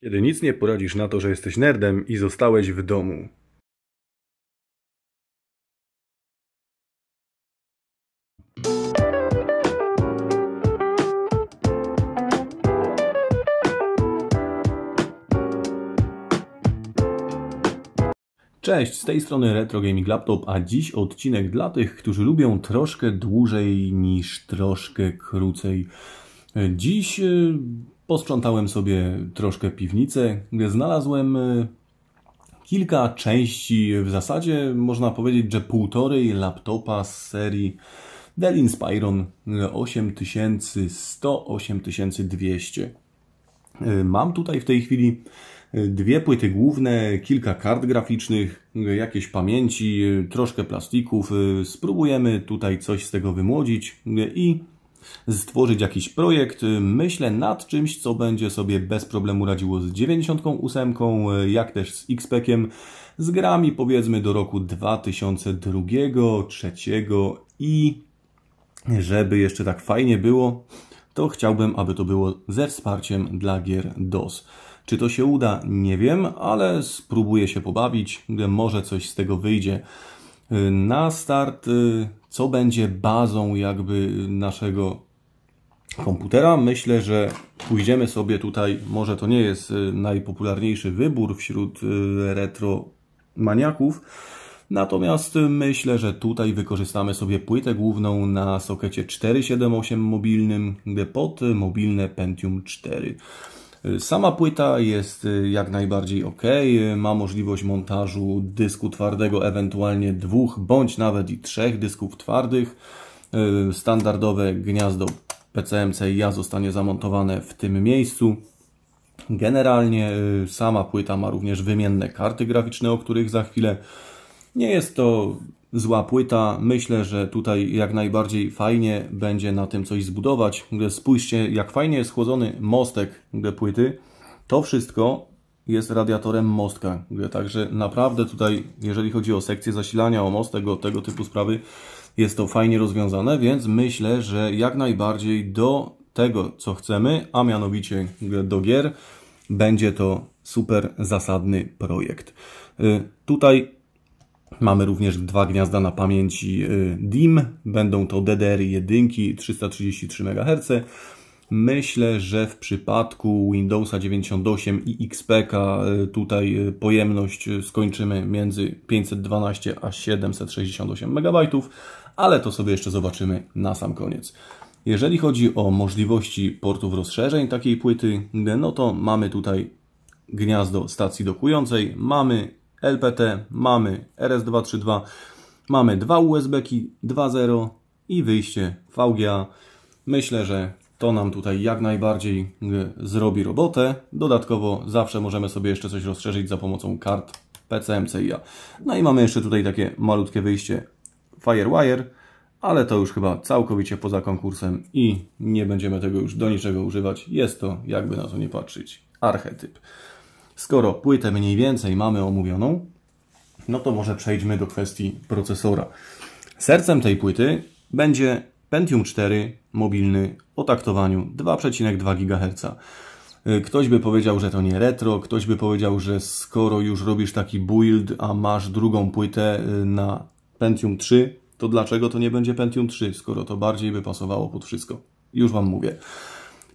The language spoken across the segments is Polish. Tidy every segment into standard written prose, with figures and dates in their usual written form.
Kiedy nic nie poradzisz na to, że jesteś nerdem i zostałeś w domu. Cześć, z tej strony Retro Gaming Laptop, a dziś odcinek dla tych, którzy lubią troszkę dłużej niż troszkę krócej. Dziś posprzątałem sobie troszkę piwnicę, gdzie znalazłem kilka części, w zasadzie można powiedzieć, że półtorej laptopa z serii Dell Inspiron 8100-8200. Mam tutaj w tej chwili dwie płyty główne, kilka kart graficznych, jakieś pamięci, troszkę plastików. Spróbujemy tutaj coś z tego wymłodzić i stworzyć jakiś projekt. Myślę nad czymś, co będzie sobie bez problemu radziło z 98, jak też z X-Packiem, z grami powiedzmy do roku 2002, 2003 i żeby jeszcze tak fajnie było, to chciałbym, aby to było ze wsparciem dla gier DOS. Czy to się uda? Nie wiem, ale spróbuję się pobawić, może coś z tego wyjdzie. Na start, co będzie bazą jakby naszego komputera? Myślę, że pójdziemy sobie tutaj, może to nie jest najpopularniejszy wybór wśród retro maniaków, natomiast myślę, że tutaj wykorzystamy sobie płytę główną na sokecie 478 mobilnym, pod mobilne Pentium 4. Sama płyta jest jak najbardziej ok, ma możliwość montażu dysku twardego, ewentualnie dwóch bądź nawet i trzech dysków twardych. Standardowe gniazdo PCM-CIA zostanie zamontowane w tym miejscu. Generalnie sama płyta ma również wymienne karty graficzne, o których za chwilę. Nie jest to zła płyta. Myślę, że tutaj jak najbardziej fajnie będzie na tym coś zbudować. Spójrzcie, jak fajnie jest schłodzony mostek płyty. To wszystko jest radiatorem mostka. Także naprawdę tutaj, jeżeli chodzi o sekcję zasilania, o mostek, o tego typu sprawy, jest to fajnie rozwiązane, więc myślę, że jak najbardziej do tego, co chcemy, a mianowicie do gier, będzie to super zasadny projekt. Tutaj mamy również dwa gniazda na pamięci DIMM, będą to DDR1 333 MHz. Myślę, że w przypadku Windowsa 98 i XPac'a tutaj pojemność skończymy między 512 a 768 MB, ale to sobie jeszcze zobaczymy na sam koniec. Jeżeli chodzi o możliwości portów rozszerzeń takiej płyty, no to mamy tutaj gniazdo stacji dokującej, mamy LPT, mamy RS232, mamy dwa USB-ki 2.0 i wyjście VGA. Myślę, że to nam tutaj jak najbardziej zrobi robotę. Dodatkowo zawsze możemy sobie jeszcze coś rozszerzyć za pomocą kart PCM-CIA. No i mamy jeszcze tutaj takie malutkie wyjście Firewire, ale to już chyba całkowicie poza konkursem i nie będziemy tego już do niczego używać. Jest to, jakby na to nie patrzeć, archetyp. Skoro płytę mniej więcej mamy omówioną, no to może przejdźmy do kwestii procesora. Sercem tej płyty będzie Pentium 4 mobilny o taktowaniu 2,2 GHz. Ktoś by powiedział, że to nie retro, ktoś by powiedział, że skoro już robisz taki build, a masz drugą płytę na Pentium 3, to dlaczego to nie będzie Pentium 3, skoro to bardziej by pasowało pod wszystko? Już Wam mówię.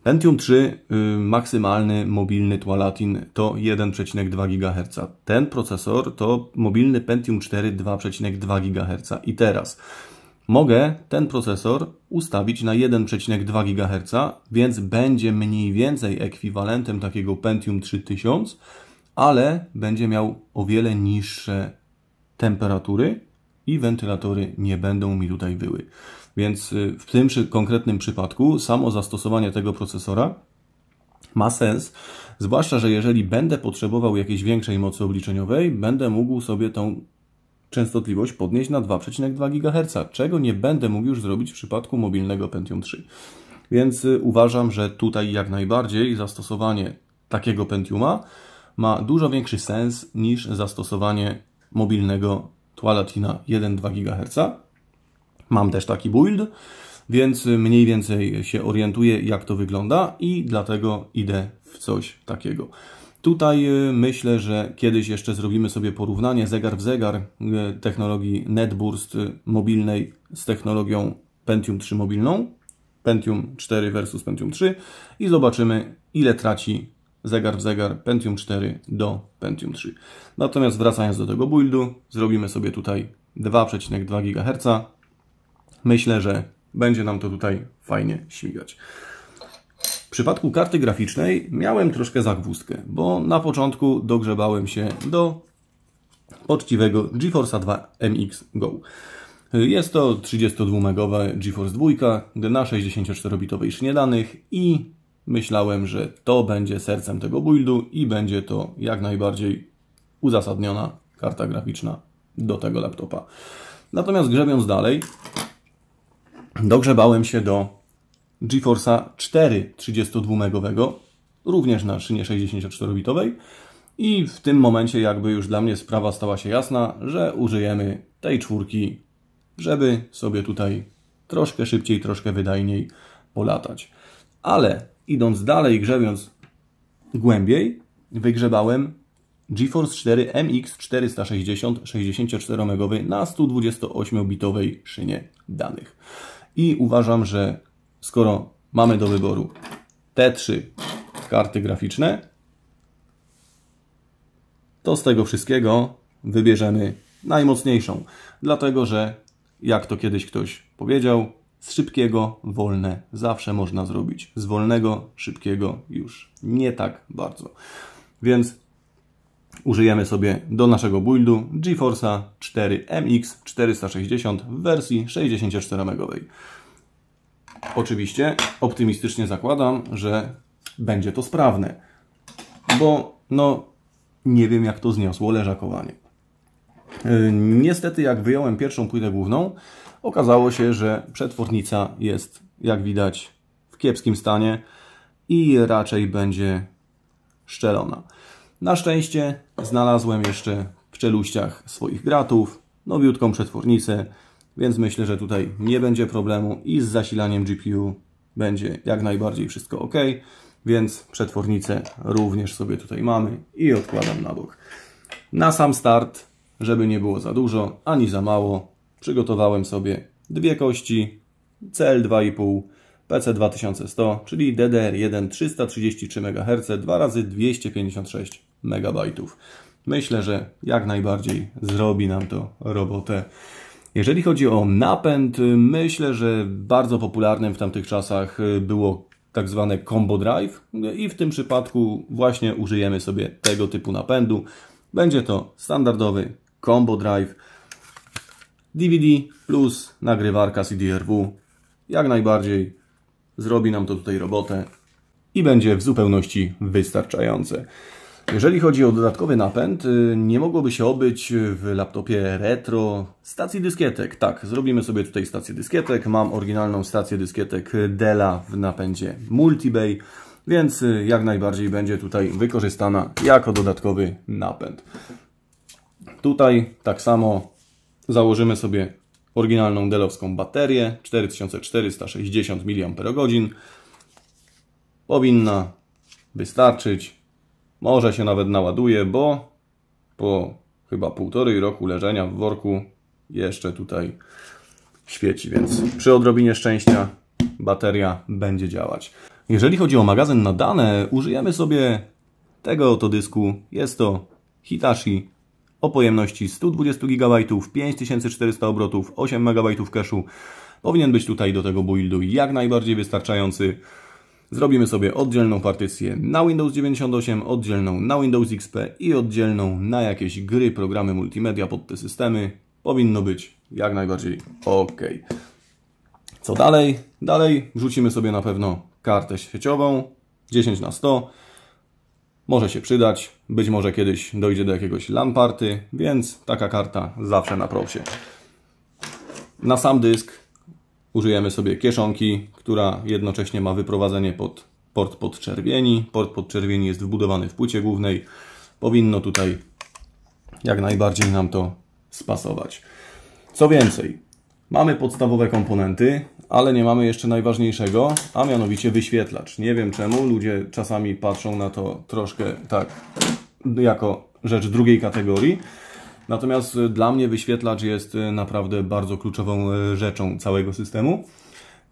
Pentium 3 maksymalny mobilny Tualatin to 1,2 GHz. Ten procesor to mobilny Pentium 4 2,2 GHz. I teraz mogę ten procesor ustawić na 1,2 GHz, więc będzie mniej więcej ekwiwalentem takiego Pentium 3000, ale będzie miał o wiele niższe temperatury i wentylatory nie będą mi tutaj wyły. Więc w tym konkretnym przypadku samo zastosowanie tego procesora ma sens, zwłaszcza, że jeżeli będę potrzebował jakiejś większej mocy obliczeniowej, będę mógł sobie tą częstotliwość podnieść na 2,2 GHz, czego nie będę mógł już zrobić w przypadku mobilnego Pentium 3. Więc uważam, że tutaj jak najbardziej zastosowanie takiego Pentiuma ma dużo większy sens niż zastosowanie mobilnego Tualatina 1,2 GHz. Mam też taki build, więc mniej więcej się orientuję, jak to wygląda i dlatego idę w coś takiego. Tutaj myślę, że kiedyś jeszcze zrobimy sobie porównanie zegar w zegar technologii NetBurst mobilnej z technologią Pentium 3 mobilną, Pentium 4 versus Pentium 3 i zobaczymy, ile traci zegar w zegar Pentium 4 do Pentium 3. Natomiast wracając do tego buildu, zrobimy sobie tutaj 2,2 GHz. Myślę, że będzie nam to tutaj fajnie śmigać. W przypadku karty graficznej miałem troszkę zagwozdkę, bo na początku dogrzebałem się do poczciwego GeForce'a 2 MX Go. Jest to 32-megowe GeForce 2 na 64-bitowej szynie danych i myślałem, że to będzie sercem tego buildu i będzie to jak najbardziej uzasadniona karta graficzna do tego laptopa. Natomiast grzebiąc dalej, dogrzebałem się do GeForce'a 4 32-megowego, również na szynie 64-bitowej i w tym momencie jakby już dla mnie sprawa stała się jasna, że użyjemy tej czwórki, żeby sobie tutaj troszkę szybciej, troszkę wydajniej polatać. Ale idąc dalej, grzebiąc głębiej, wygrzebałem GeForce 4 MX 460 64-megowy na 128-bitowej szynie danych. I uważam, że skoro mamy do wyboru te trzy karty graficzne, to z tego wszystkiego wybierzemy najmocniejszą. Dlatego, że jak to kiedyś ktoś powiedział, z szybkiego wolne zawsze można zrobić. Z wolnego szybkiego już nie tak bardzo. Więc użyjemy sobie do naszego buildu GeForce'a 4 MX 460 w wersji 64-megowej. Oczywiście optymistycznie zakładam, że będzie to sprawne, bo no nie wiem, jak to zniosło leżakowanie. Niestety jak wyjąłem pierwszą płytę główną, okazało się, że przetwornica jest, jak widać, w kiepskim stanie i raczej będzie szczelona. Na szczęście znalazłem jeszcze w czeluściach swoich gratów nowiutką przetwornicę, więc myślę, że tutaj nie będzie problemu i z zasilaniem GPU będzie jak najbardziej wszystko ok, więc przetwornicę również sobie tutaj mamy i odkładam na bok. Na sam start, żeby nie było za dużo ani za mało, przygotowałem sobie dwie kości CL2,5 PC2100, czyli DDR1 333 MHz 2x256 MB. Myślę, że jak najbardziej zrobi nam to robotę. Jeżeli chodzi o napęd, myślę, że bardzo popularnym w tamtych czasach było tak zwane Combo Drive i w tym przypadku właśnie użyjemy sobie tego typu napędu. Będzie to standardowy Combo Drive DVD plus nagrywarka CDRW. Jak najbardziej zrobi nam to tutaj robotę i będzie w zupełności wystarczające. Jeżeli chodzi o dodatkowy napęd, nie mogłoby się obyć w laptopie retro stacji dyskietek. Tak, zrobimy sobie tutaj stację dyskietek. Mam oryginalną stację dyskietek Della w napędzie Multibay, więc jak najbardziej będzie tutaj wykorzystana jako dodatkowy napęd. Tutaj tak samo założymy sobie oryginalną dellowską baterię 4460 mAh. Powinna wystarczyć. Może się nawet naładuje, bo po chyba 1,5 roku leżenia w worku jeszcze tutaj świeci, więc przy odrobinie szczęścia bateria będzie działać. Jeżeli chodzi o magazyn na dane, użyjemy sobie tego oto dysku. Jest to Hitachi o pojemności 120 GB, 5400 obrotów, 8 MB cache'u. Powinien być tutaj do tego buildu jak najbardziej wystarczający. Zrobimy sobie oddzielną partycję na Windows 98, oddzielną na Windows XP i oddzielną na jakieś gry, programy multimedia pod te systemy. Powinno być jak najbardziej ok. Co dalej? Dalej wrzucimy sobie na pewno kartę sieciową 10x100. Może się przydać, być może kiedyś dojdzie do jakiegoś LAN party, więc taka karta zawsze na propsie. Na sam dysk użyjemy sobie kieszonki, która jednocześnie ma wyprowadzenie pod port podczerwieni. Port podczerwieni jest wbudowany w płycie głównej. Powinno tutaj jak najbardziej nam to spasować. Co więcej, mamy podstawowe komponenty, ale nie mamy jeszcze najważniejszego, a mianowicie wyświetlacz. Nie wiem czemu, ludzie czasami patrzą na to troszkę tak, jako rzecz drugiej kategorii. Natomiast dla mnie wyświetlacz jest naprawdę bardzo kluczową rzeczą całego systemu.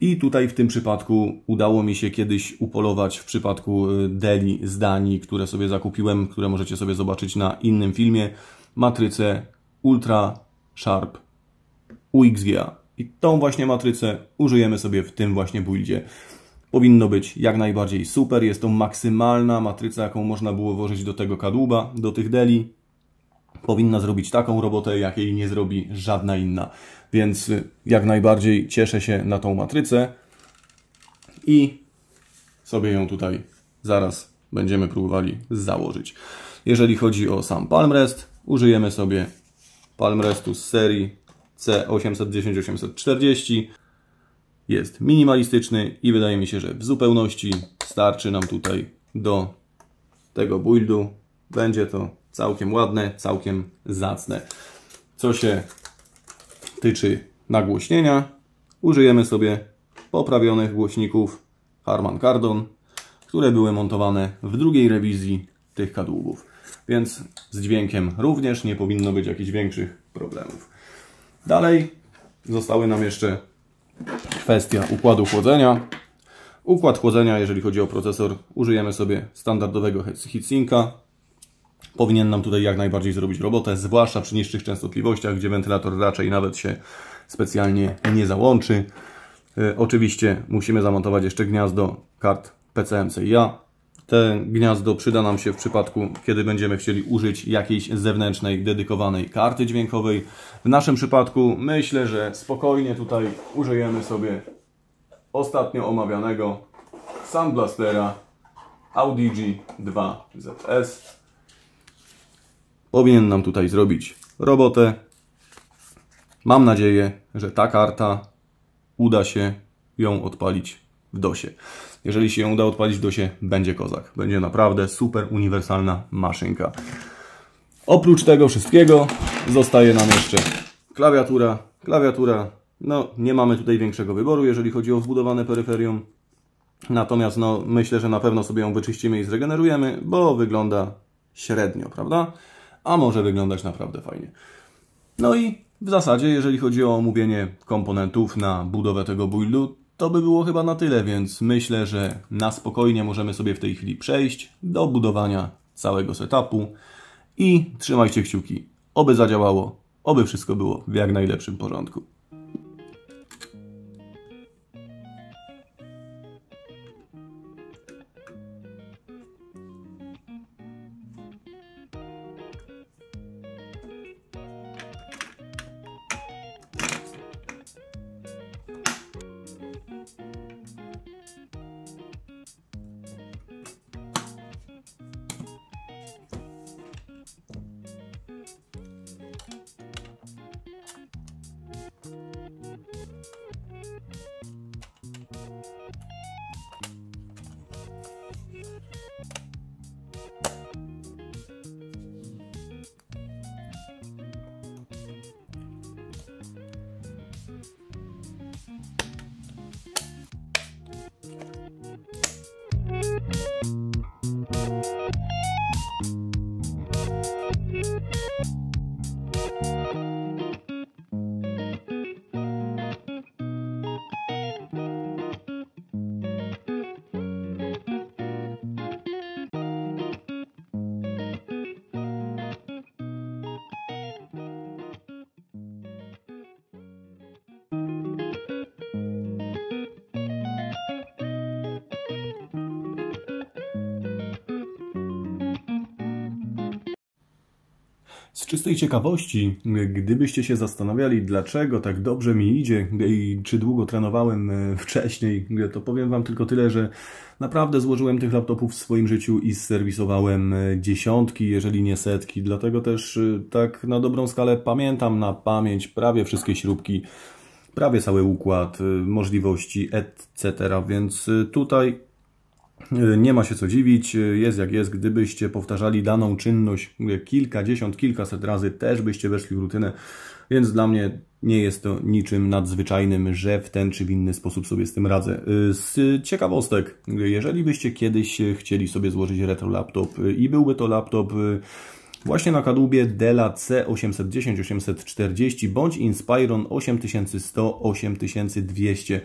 I tutaj w tym przypadku udało mi się kiedyś upolować w przypadku Deli z Danii, które sobie zakupiłem, które możecie sobie zobaczyć na innym filmie, matrycę Ultra Sharp UXGA. I tą właśnie matrycę użyjemy sobie w tym właśnie buildzie. Powinno być jak najbardziej super. Jest to maksymalna matryca, jaką można było włożyć do tego kadłuba, do tych Deli. Powinna zrobić taką robotę, jakiej nie zrobi żadna inna. Więc jak najbardziej cieszę się na tą matrycę i sobie ją tutaj zaraz będziemy próbowali założyć. Jeżeli chodzi o sam palmrest, użyjemy sobie palmrestu z serii C810-840. Jest minimalistyczny i wydaje mi się, że w zupełności starczy nam tutaj do tego buildu. Będzie to całkiem ładne, całkiem zacne. Co się tyczy nagłośnienia, użyjemy sobie poprawionych głośników Harman Kardon, które były montowane w drugiej rewizji tych kadłubów. Więc z dźwiękiem również nie powinno być jakichś większych problemów. Dalej zostały nam jeszcze kwestia układu chłodzenia. Układ chłodzenia, jeżeli chodzi o procesor, użyjemy sobie standardowego heatsinka. Powinien nam tutaj jak najbardziej zrobić robotę, zwłaszcza przy niższych częstotliwościach, gdzie wentylator raczej nawet się specjalnie nie załączy. Oczywiście musimy zamontować jeszcze gniazdo kart PCM-CIA. To gniazdo przyda nam się w przypadku, kiedy będziemy chcieli użyć jakiejś zewnętrznej, dedykowanej karty dźwiękowej. W naszym przypadku myślę, że spokojnie tutaj użyjemy sobie ostatnio omawianego Sound Blastera Audigi 2ZS. Powinien nam tutaj zrobić robotę. Mam nadzieję, że ta karta uda się ją odpalić w DOSie. Jeżeli się ją uda odpalić w DOSie, będzie kozak. Będzie naprawdę super uniwersalna maszynka. Oprócz tego wszystkiego zostaje nam jeszcze klawiatura. Klawiatura, no nie mamy tutaj większego wyboru, jeżeli chodzi o wbudowane peryferium. Natomiast no, myślę, że na pewno sobie ją wyczyścimy i zregenerujemy, bo wygląda średnio, prawda? A może wyglądać naprawdę fajnie. No i w zasadzie, jeżeli chodzi o omówienie komponentów na budowę tego buildu, to by było chyba na tyle, więc myślę, że na spokojnie możemy sobie w tej chwili przejść do budowania całego setupu i trzymajcie kciuki, oby zadziałało, oby wszystko było w jak najlepszym porządku. Z czystej ciekawości, gdybyście się zastanawiali, dlaczego tak dobrze mi idzie i czy długo trenowałem wcześniej, to powiem Wam tylko tyle, że naprawdę złożyłem tych laptopów w swoim życiu i zserwisowałem dziesiątki, jeżeli nie setki. Dlatego też tak na dobrą skalę pamiętam na pamięć prawie wszystkie śrubki, prawie cały układ, możliwości, etc. Więc tutaj Nie ma się co dziwić, jest jak jest. Gdybyście powtarzali daną czynność kilkadziesiąt, kilkaset razy, też byście weszli w rutynę, więc dla mnie nie jest to niczym nadzwyczajnym, że w ten czy w inny sposób sobie z tym radzę. Z ciekawostek, jeżeli byście kiedyś chcieli sobie złożyć retro laptop i byłby to laptop właśnie na kadłubie Della C810, 840 bądź Inspiron 8100, 8200.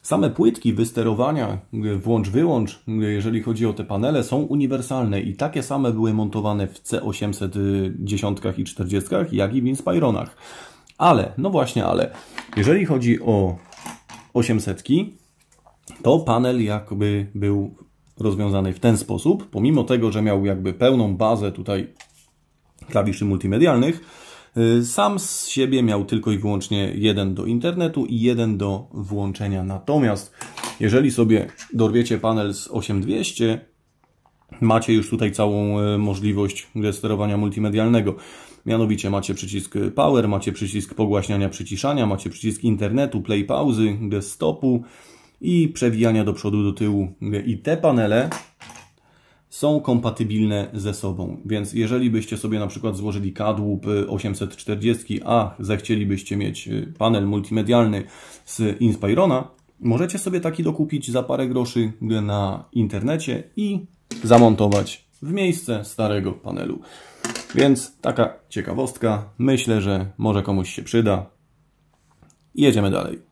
Same płytki wysterowania, włącz-wyłącz, jeżeli chodzi o te panele, są uniwersalne i takie same były montowane w C810 i 40, jak i w Inspironach. Ale, no właśnie, ale, jeżeli chodzi o 800, to panel jakby był rozwiązany w ten sposób, pomimo tego, że miał jakby pełną bazę tutaj klawiszy multimedialnych, sam z siebie miał tylko i wyłącznie jeden do internetu i jeden do włączenia. Natomiast jeżeli sobie dorwiecie panel z 8200, macie już tutaj całą możliwość sterowania multimedialnego. Mianowicie macie przycisk Power, macie przycisk pogłaśniania, przyciszania, macie przycisk internetu, play, pauzy, stopu i przewijania do przodu, do tyłu. I te panele są kompatybilne ze sobą, więc jeżeli byście sobie na przykład złożyli kadłub 840, a zechcielibyście mieć panel multimedialny z Inspirona, możecie sobie taki dokupić za parę groszy na internecie i zamontować w miejsce starego panelu. Więc taka ciekawostka, myślę, że może komuś się przyda. I jedziemy dalej.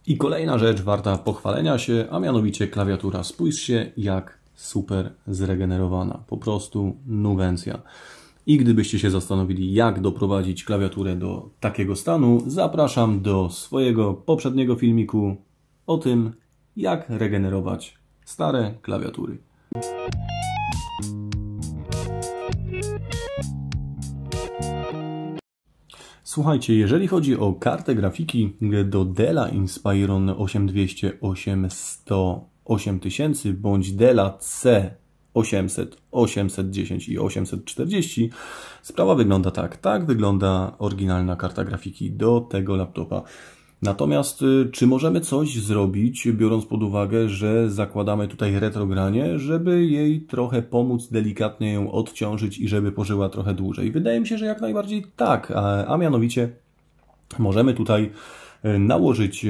I kolejna rzecz warta pochwalenia się, a mianowicie klawiatura. Spójrzcie, jak super zregenerowana. Po prostu nuwencja. I gdybyście się zastanowili, jak doprowadzić klawiaturę do takiego stanu, zapraszam do swojego poprzedniego filmiku o tym, jak regenerować stare klawiatury. Słuchajcie, jeżeli chodzi o kartę grafiki do Della Inspiron 8200, 8100, 8000 bądź Della C800, 810 i 840, sprawa wygląda tak. Tak wygląda oryginalna karta grafiki do tego laptopa. Natomiast czy możemy coś zrobić, biorąc pod uwagę, że zakładamy tutaj retrogranie, żeby jej trochę pomóc, delikatnie ją odciążyć i żeby pożyła trochę dłużej? Wydaje mi się, że jak najbardziej tak, a mianowicie możemy tutaj nałożyć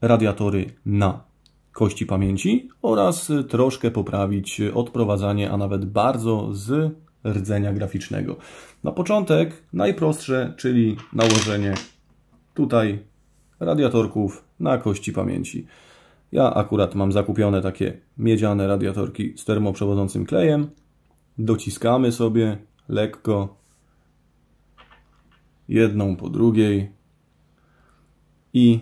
radiatory na kości pamięci oraz troszkę poprawić odprowadzanie, a nawet bardzo z rdzenia graficznego. Na początek najprostsze, czyli nałożenie tutaj radiatorków na kości pamięci. Ja akurat mam zakupione takie miedziane radiatorki z termoprzewodzącym klejem. Dociskamy sobie lekko jedną po drugiej i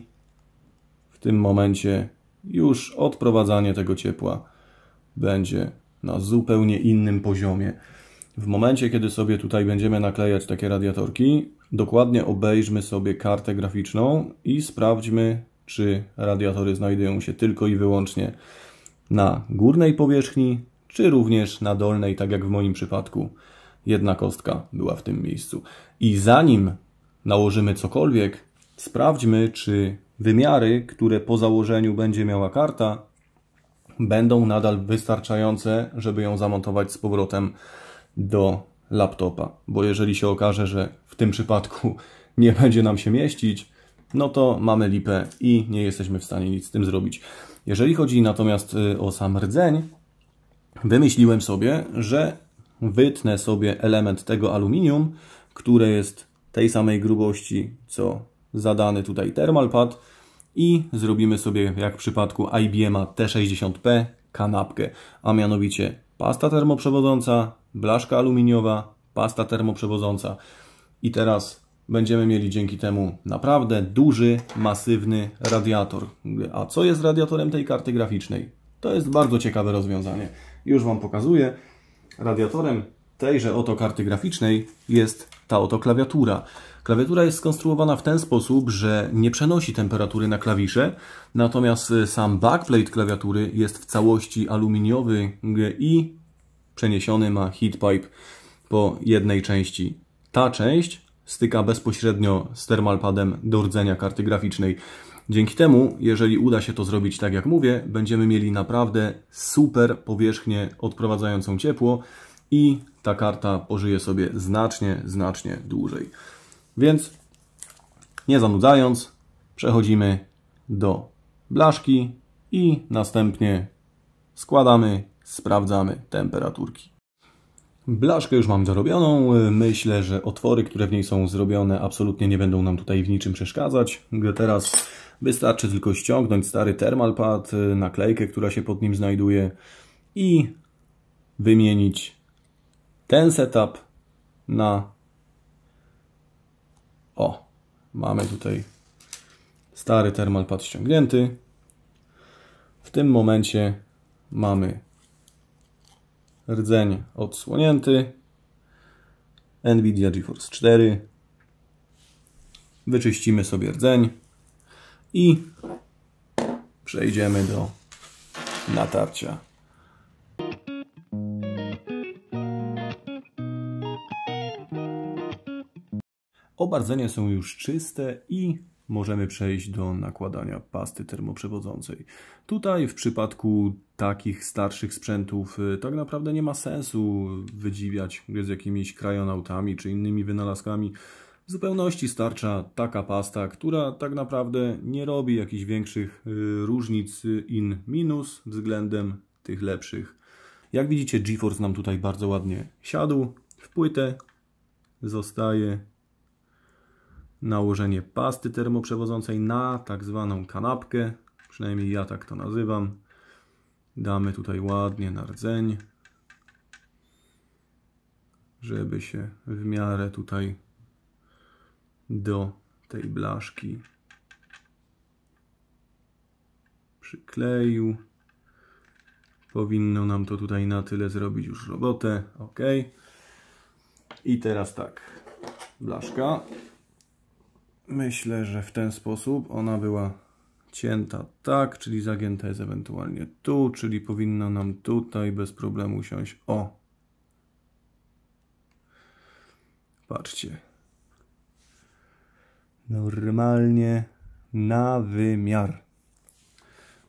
w tym momencie już odprowadzanie tego ciepła będzie na zupełnie innym poziomie. W momencie, kiedy sobie tutaj będziemy naklejać takie radiatorki, dokładnie obejrzmy sobie kartę graficzną i sprawdźmy, czy radiatory znajdują się tylko i wyłącznie na górnej powierzchni, czy również na dolnej, tak jak w moim przypadku. Jedna kostka była w tym miejscu. I zanim nałożymy cokolwiek, sprawdźmy, czy wymiary, które po założeniu będzie miała karta, będą nadal wystarczające, żeby ją zamontować z powrotem do laptopa. Bo jeżeli się okaże, że w tym przypadku nie będzie nam się mieścić, no to mamy lipę i nie jesteśmy w stanie nic z tym zrobić. Jeżeli chodzi natomiast o sam rdzeń, wymyśliłem sobie, że wytnę sobie element tego aluminium, które jest tej samej grubości, co zadany tutaj thermalpad i zrobimy sobie, jak w przypadku IBM T60P, kanapkę, a mianowicie pasta termoprzewodząca, blaszka aluminiowa, pasta termoprzewodząca. I teraz będziemy mieli dzięki temu naprawdę duży, masywny radiator. A co jest radiatorem tej karty graficznej? To jest bardzo ciekawe rozwiązanie. Już Wam pokazuję. Radiatorem tejże oto karty graficznej jest ta oto klawiatura. Klawiatura jest skonstruowana w ten sposób, że nie przenosi temperatury na klawisze, natomiast sam backplate klawiatury jest w całości aluminiowy i przeniesiony ma heatpipe po jednej części. Ta część styka bezpośrednio z thermalpadem do rdzenia karty graficznej. Dzięki temu, jeżeli uda się to zrobić tak jak mówię, będziemy mieli naprawdę super powierzchnię odprowadzającą ciepło i ta karta pożyje sobie znacznie dłużej. Więc nie zanudzając, przechodzimy do blaszki i następnie składamy, sprawdzamy temperaturki. Blaszkę już mam dorobioną. Myślę, że otwory, które w niej są zrobione, absolutnie nie będą nam tutaj w niczym przeszkadzać. Teraz wystarczy tylko ściągnąć stary thermalpad, naklejkę, która się pod nim znajduje i wymienić ten setup na... O, mamy tutaj stary thermalpad ściągnięty. W tym momencie mamy rdzeń odsłonięty, NVIDIA GeForce 4. Wyczyścimy sobie rdzeń i przejdziemy do natarcia. Oba rdzenie są już czyste i możemy przejść do nakładania pasty termoprzewodzącej. Tutaj w przypadku takich starszych sprzętów tak naprawdę nie ma sensu wydziwiać z jakimiś krajonautami czy innymi wynalazkami. W zupełności starcza taka pasta, która tak naprawdę nie robi jakichś większych różnic in minus względem tych lepszych. Jak widzicie, GeForce nam tutaj bardzo ładnie siadł. W płytę zostaje nałożenie pasty termoprzewodzącej na tak zwaną kanapkę, przynajmniej ja tak to nazywam. Damy tutaj ładnie na rdzeń, żeby się w miarę tutaj do tej blaszki przykleił. Powinno nam to tutaj na tyle zrobić już robotę. OK. I teraz tak, blaszka. Myślę, że w ten sposób ona była cięta tak, czyli zagięta jest ewentualnie tu, czyli powinno nam tutaj bez problemu siąść. O! Patrzcie. Normalnie na wymiar.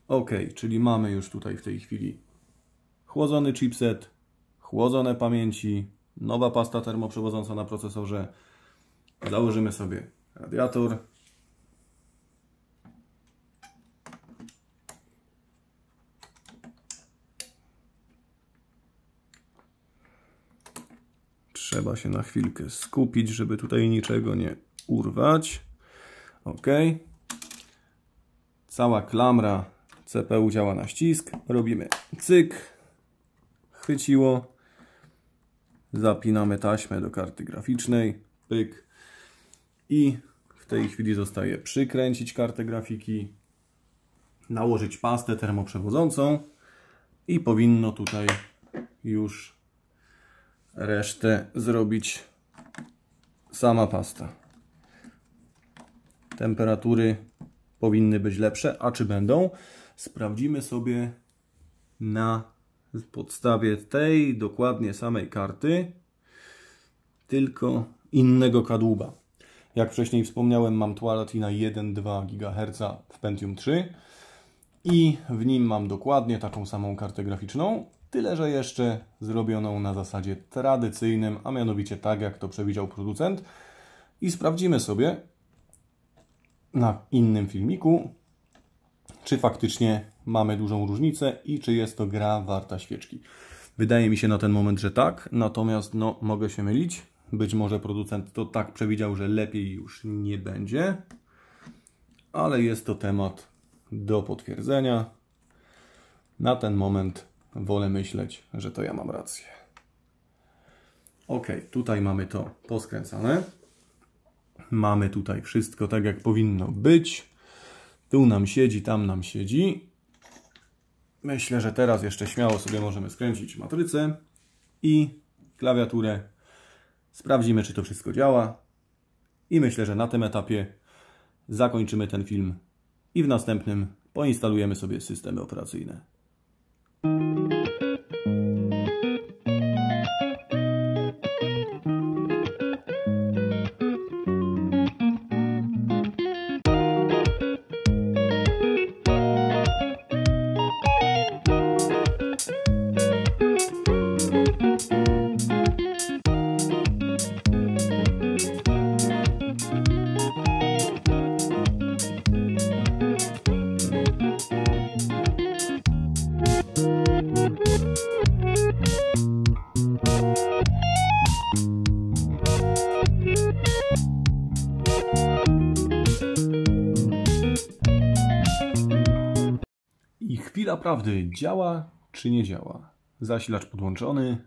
OK, czyli mamy już tutaj w tej chwili chłodzony chipset, chłodzone pamięci, nowa pasta termoprzewodząca na procesorze. Założymy sobie radiator. Trzeba się na chwilkę skupić, żeby tutaj niczego nie urwać. OK. Cała klamra CPU działa na ścisk. Robimy cyk. Chwyciło. Zapinamy taśmę do karty graficznej. Pyk. I w tej chwili zostaje przykręcić kartę grafiki, nałożyć pastę termoprzewodzącą i powinno tutaj już resztę zrobić sama pasta. Temperatury powinny być lepsze, a czy będą? Sprawdzimy sobie na podstawie tej dokładnie samej karty, tylko innego kadłuba. Jak wcześniej wspomniałem, mam Tualatina 1,2 GHz w Pentium 3 i w nim mam dokładnie taką samą kartę graficzną, tyle że jeszcze zrobioną na zasadzie tradycyjnym, a mianowicie tak jak to przewidział producent. I sprawdzimy sobie na innym filmiku, czy faktycznie mamy dużą różnicę i czy jest to gra warta świeczki. Wydaje mi się na ten moment, że tak, natomiast no, mogę się mylić. Być może producent to tak przewidział, że lepiej już nie będzie, ale jest to temat do potwierdzenia. Na ten moment wolę myśleć, że to ja mam rację. Ok, tutaj mamy to poskręcane. Mamy tutaj wszystko tak, jak powinno być. Tu nam siedzi, tam nam siedzi. Myślę, że teraz jeszcze śmiało sobie możemy skręcić matrycę i klawiaturę. Sprawdzimy, czy to wszystko działa. I myślę, że na tym etapie zakończymy ten film i w następnym poinstalujemy sobie systemy operacyjne. I chwila prawdy, działa czy nie działa? Zasilacz podłączony,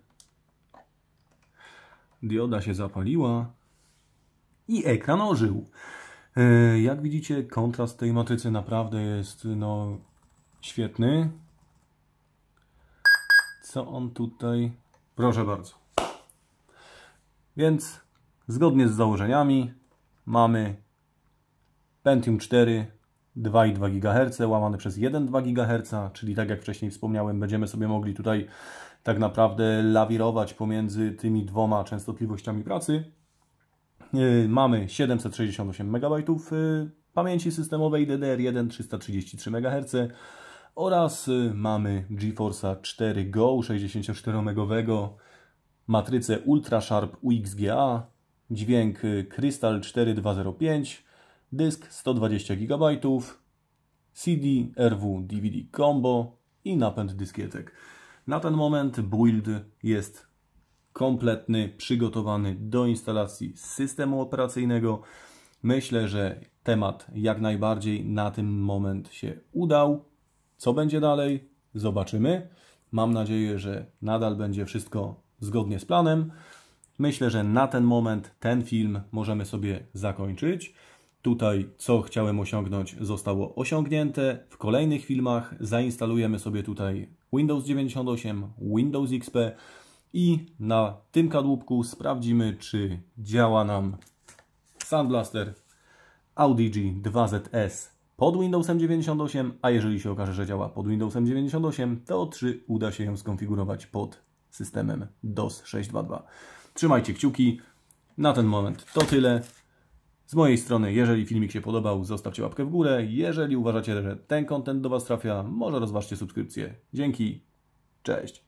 dioda się zapaliła i ekran ożył. Jak widzicie, kontrast tej matrycy naprawdę jest świetny. Co on tutaj? Proszę bardzo. Więc zgodnie z założeniami mamy Pentium 4 2,2 GHz łamane przez 1,2 GHz, czyli tak jak wcześniej wspomniałem, będziemy sobie mogli tutaj tak naprawdę lawirować pomiędzy tymi dwoma częstotliwościami pracy. Mamy 768 MB pamięci systemowej DDR1 333 MHz oraz mamy GeForce'a 4 Go 64-megowego, matrycę UltraSharp UXGA, dźwięk Crystal 4205, dysk 120 GB, CD, RW, DVD combo i napęd dyskietek. Na ten moment build jest kompletny, przygotowany do instalacji systemu operacyjnego. Myślę, że temat jak najbardziej na ten moment się udał. Co będzie dalej? Zobaczymy. Mam nadzieję, że nadal będzie wszystko zgodnie z planem. Myślę, że na ten moment ten film możemy sobie zakończyć. Tutaj co chciałem osiągnąć zostało osiągnięte. W kolejnych filmach zainstalujemy sobie tutaj Windows 98, Windows XP i na tym kadłubku sprawdzimy, czy działa nam Sound Blaster Audygy 2ZS pod Windowsem 98, a jeżeli się okaże, że działa pod Windowsem 98, to czy uda się ją skonfigurować pod systemem DOS 6.2.2. Trzymajcie kciuki. Na ten moment to tyle. Z mojej strony, jeżeli filmik się podobał, zostawcie łapkę w górę. Jeżeli uważacie, że ten content do Was trafia, może rozważcie subskrypcję. Dzięki. Cześć.